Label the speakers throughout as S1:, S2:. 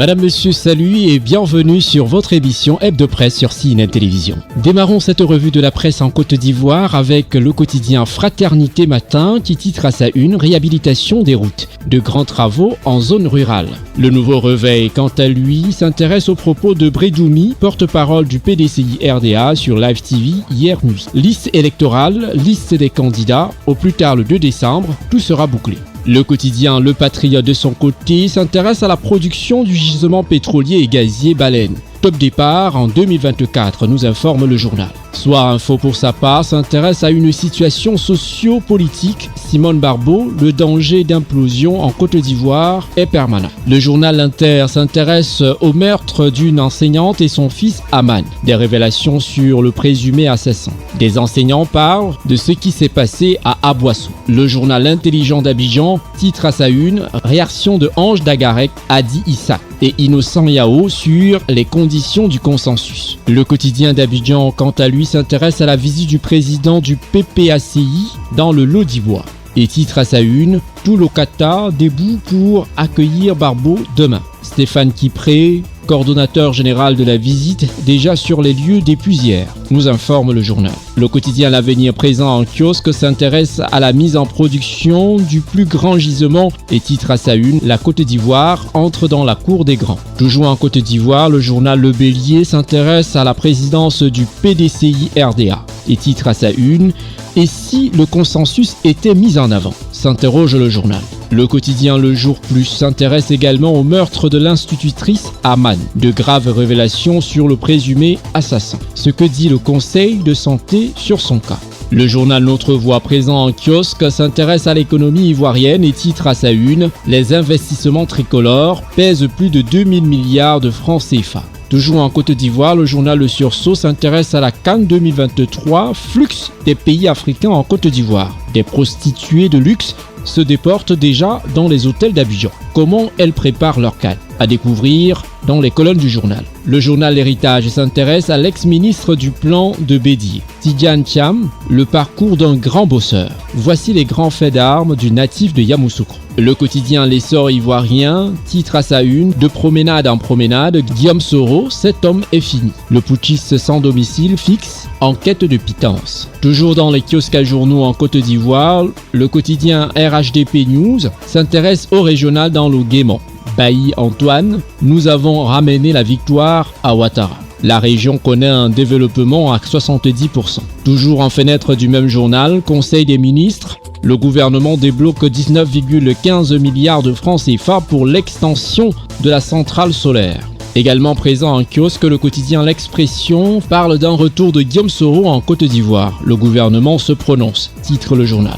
S1: Madame, Monsieur, salut et bienvenue sur votre émission Hebdo Presse sur CNN Télévision. Démarrons cette revue de la presse en Côte d'Ivoire avec le quotidien Fraternité Matin qui titre à sa une « Réhabilitation des routes, de grands travaux en zone rurale ». Le Nouveau Réveil, quant à lui, s'intéresse aux propos de Brédoumi, porte-parole du PDCI RDA sur Live TV hier nuit. Liste électorale, liste des candidats, au plus tard le 2 décembre, tout sera bouclé. Le quotidien Le Patriote de son côté s'intéresse à la production du gisement pétrolier et gazier Baleine. Top départ en 2024, nous informe le journal. Soir Info pour sa part s'intéresse à une situation socio-politique. Simone Barbeau, le danger d'implosion en Côte d'Ivoire est permanent. Le journal L'Inter s'intéresse au meurtre d'une enseignante et son fils Aman. Des révélations sur le présumé assassin. Des enseignants parlent de ce qui s'est passé à Aboissou. Le journal Intelligent d'Abidjan titre à sa une « Réaction de Ange Dagarek, Hadi Issa et Innocent Yao sur les conditions du consensus ». Le quotidien d'Abidjan, quant à lui, s'intéresse à la visite du président du PPACI dans le Lot d'Ivoire et titre à sa une « Tout l'Okata debout pour accueillir Barbeau demain ». Stéphane Kipré, coordonnateur général de la visite, déjà sur les lieux depuis hier, nous informe le journal. Le quotidien L'Avenir présent en kiosque s'intéresse à la mise en production du plus grand gisement et titre à sa une « La Côte d'Ivoire entre dans la cour des grands ». Toujours en Côte d'Ivoire, le journal Le Bélier s'intéresse à la présidence du PDCI RDA et titre à sa une « Et si le consensus était mis en avant ?» s'interroge le journal. Le quotidien Le Jour Plus s'intéresse également au meurtre de l'institutrice Aman. De graves révélations sur le présumé assassin. Ce que dit le Conseil de santé sur son cas. Le journal Notre Voix présent en kiosque s'intéresse à l'économie ivoirienne et titre à sa une « Les investissements tricolores pèsent plus de 2000 milliards de francs CFA ». Toujours en Côte d'Ivoire, le journal Le Sursaut s'intéresse à la CAN 2023, flux des pays africains en Côte d'Ivoire. Des prostituées de luxe se déportent déjà dans les hôtels d'Abidjan. Comment elles préparent leur CAN ? À découvrir dans les colonnes du journal. Le journal L'Héritage s'intéresse à l'ex-ministre du plan de Bédier, Tidiane Thiam, le parcours d'un grand bosseur. Voici les grands faits d'armes du natif de Yamoussoukro. Le quotidien L'Essor ivoirien titre à sa une « De promenade en promenade, Guillaume Soro, cet homme est fini ». Le putschiste sans domicile fixe en quête de pitance. Toujours dans les kiosques à journaux en Côte d'Ivoire, le quotidien RHDP News s'intéresse au régional dans le Guémon. Bailly Antoine, nous avons ramené la victoire à Ouattara. La région connaît un développement à 70%. Toujours en fenêtre du même journal, Conseil des ministres, le gouvernement débloque 19,15 milliards de francs CFA pour l'extension de la centrale solaire. Également présent en kiosque, le quotidien L'Expression parle d'un retour de Guillaume Soro en Côte d'Ivoire. Le gouvernement se prononce, titre le journal.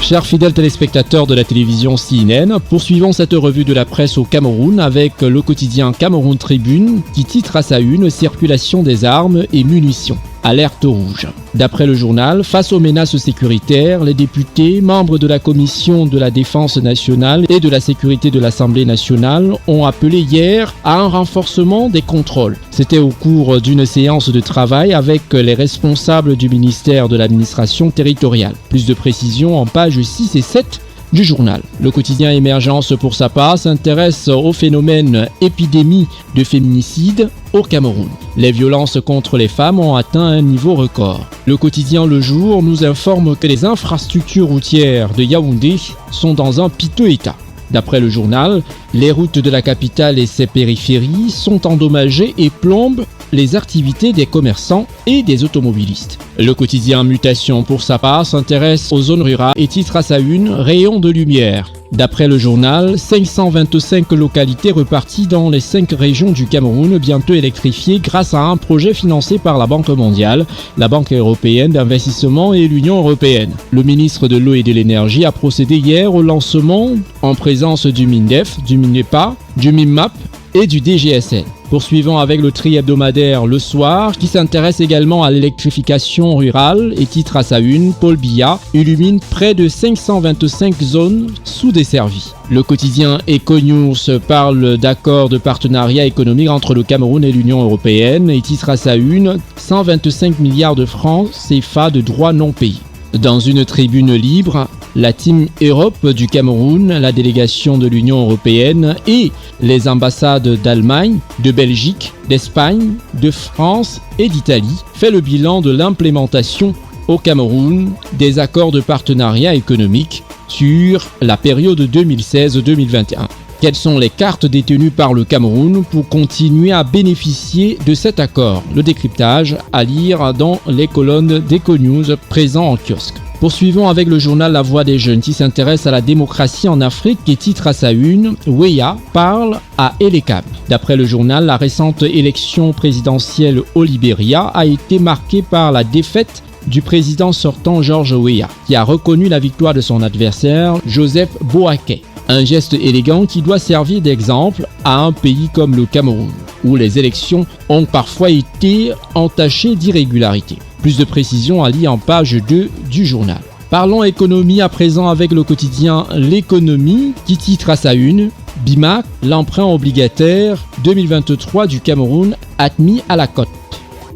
S1: Chers fidèles téléspectateurs de la télévision CNN, poursuivons cette revue de la presse au Cameroun avec le quotidien Cameroun Tribune qui titre à sa une « Circulation des armes et munitions ». Alerte rouge. D'après le journal, face aux menaces sécuritaires, les députés, membres de la Commission de la Défense nationale et de la sécurité de l'Assemblée nationale ont appelé hier à un renforcement des contrôles. C'était au cours d'une séance de travail avec les responsables du ministère de l'administration territoriale. Plus de précisions en pages 6 et 7 du journal. Le quotidien Émergence pour sa part s'intéresse au phénomène épidémie de féminicide au Cameroun. Les violences contre les femmes ont atteint un niveau record. Le quotidien Le Jour nous informe que les infrastructures routières de Yaoundé sont dans un piteux état. D'après le journal, les routes de la capitale et ses périphéries sont endommagées et plombent les activités des commerçants et des automobilistes. Le quotidien Mutation pour sa part s'intéresse aux zones rurales et titre à sa une « Rayon de lumière ». D'après le journal, 525 localités reparties dans les 5 régions du Cameroun bientôt électrifiées grâce à un projet financé par la Banque mondiale, la Banque européenne d'investissement et l'Union européenne. Le ministre de l'eau et de l'énergie a procédé hier au lancement en présence du MINDEF, du MINEPA, du MIMAP et du DGSN. Poursuivons avec le tri hebdomadaire Le Soir, qui s'intéresse également à l'électrification rurale et titre à sa une, Paul Biya illumine près de 525 zones sous-desservies. Le quotidien Econews parle d'accords de partenariat économique entre le Cameroun et l'Union européenne et titre à sa une, 125 milliards de francs CFA de droits non payés. Dans une tribune libre, la Team Europe du Cameroun, la délégation de l'Union européenne et les ambassades d'Allemagne, de Belgique, d'Espagne, de France et d'Italie fait le bilan de l'implémentation au Cameroun des accords de partenariat économique sur la période 2016-2021. Quelles sont les cartes détenues par le Cameroun pour continuer à bénéficier de cet accord? Le décryptage à lire dans les colonnes d'Econews présents en kiosque. Poursuivons avec le journal La Voix des Jeunes qui s'intéresse à la démocratie en Afrique et titre à sa une « Weah parle à Elekam ». D'après le journal, la récente élection présidentielle au Libéria a été marquée par la défaite du président sortant George Weah, qui a reconnu la victoire de son adversaire Joseph Boakai. Un geste élégant qui doit servir d'exemple à un pays comme le Cameroun, où les élections ont parfois été entachées d'irrégularités. Plus de précisions à lire en page 2 du journal. Parlons économie à présent avec le quotidien L'économie qui titre à sa une « BIMAC, l'emprunt obligataire 2023 du Cameroun admis à la cote ».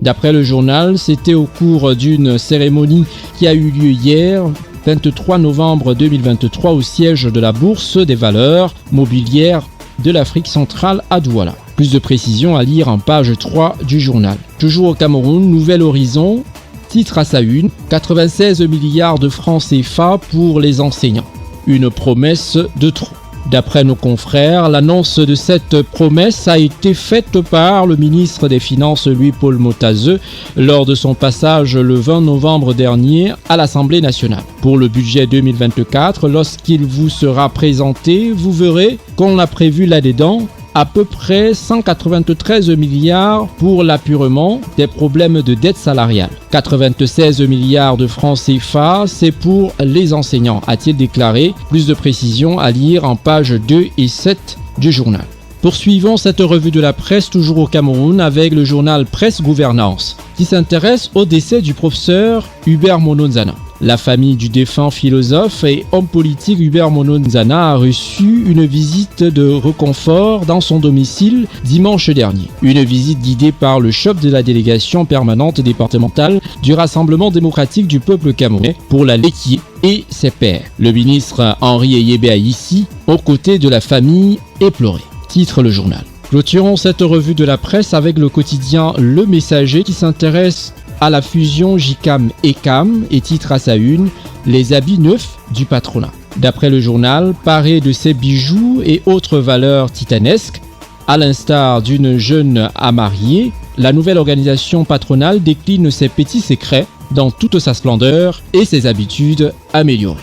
S1: D'après le journal, c'était au cours d'une cérémonie qui a eu lieu hier, 23 novembre 2023, au siège de la Bourse des valeurs mobilières de l'Afrique centrale à Douala. Plus de précisions à lire en page 3 du journal. Toujours au Cameroun, Nouvel Horizon titre à sa une 96 milliards de francs CFA pour les enseignants. Une promesse de trop. D'après nos confrères, l'annonce de cette promesse a été faite par le ministre des Finances Louis-Paul Motazeux lors de son passage le 20 novembre dernier à l'Assemblée nationale. Pour le budget 2024, lorsqu'il vous sera présenté, vous verrez qu'on a prévu là-dedans à peu près 193 milliards pour l'apurement des problèmes de dette salariale. 96 milliards de francs CFA, c'est pour les enseignants, a-t-il déclaré. Plus de précisions à lire en pages 2 et 7 du journal. Poursuivons cette revue de la presse toujours au Cameroun avec le journal Presse Gouvernance qui s'intéresse au décès du professeur Hubert Mononzana. La famille du défunt philosophe et homme politique Hubert Mononzana a reçu une visite de réconfort dans son domicile dimanche dernier. Une visite guidée par le chef de la délégation permanente départementale du Rassemblement démocratique du peuple camerounais pour la laitier et ses pairs. Le ministre Henri Eyébé Aïssi, aux côtés de la famille éplorée. Titre le journal. Clôturons cette revue de la presse avec le quotidien Le Messager qui s'intéresse à la fusion JCAM-ECAM et titre à sa une « Les habits neufs du patronat ». D'après le journal, paré de ses bijoux et autres valeurs titanesques, à l'instar d'une jeune à marier, la nouvelle organisation patronale décline ses petits secrets dans toute sa splendeur et ses habitudes améliorées.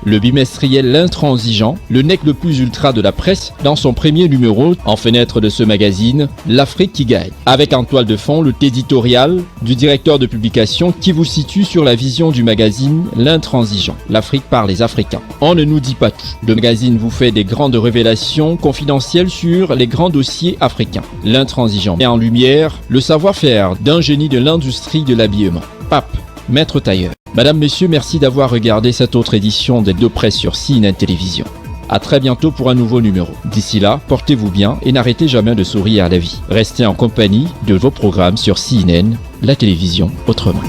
S1: Le bimestriel L'Intransigeant, le nec le plus ultra de la presse, dans son premier numéro, en fenêtre de ce magazine, L'Afrique qui gagne. Avec en toile de fond le éditorial du directeur de publication qui vous situe sur la vision du magazine L'Intransigeant, l'Afrique par les Africains. On ne nous dit pas tout. Le magazine vous fait des grandes révélations confidentielles sur les grands dossiers africains. L'Intransigeant met en lumière le savoir-faire d'un génie de l'industrie de l'habillement. Pape, maître tailleur. Madame, messieurs, merci d'avoir regardé cette autre édition des Deux Presse sur CNN Télévision. A très bientôt pour un nouveau numéro. D'ici là, portez-vous bien et n'arrêtez jamais de sourire à la vie. Restez en compagnie de vos programmes sur CNN, la télévision autrement.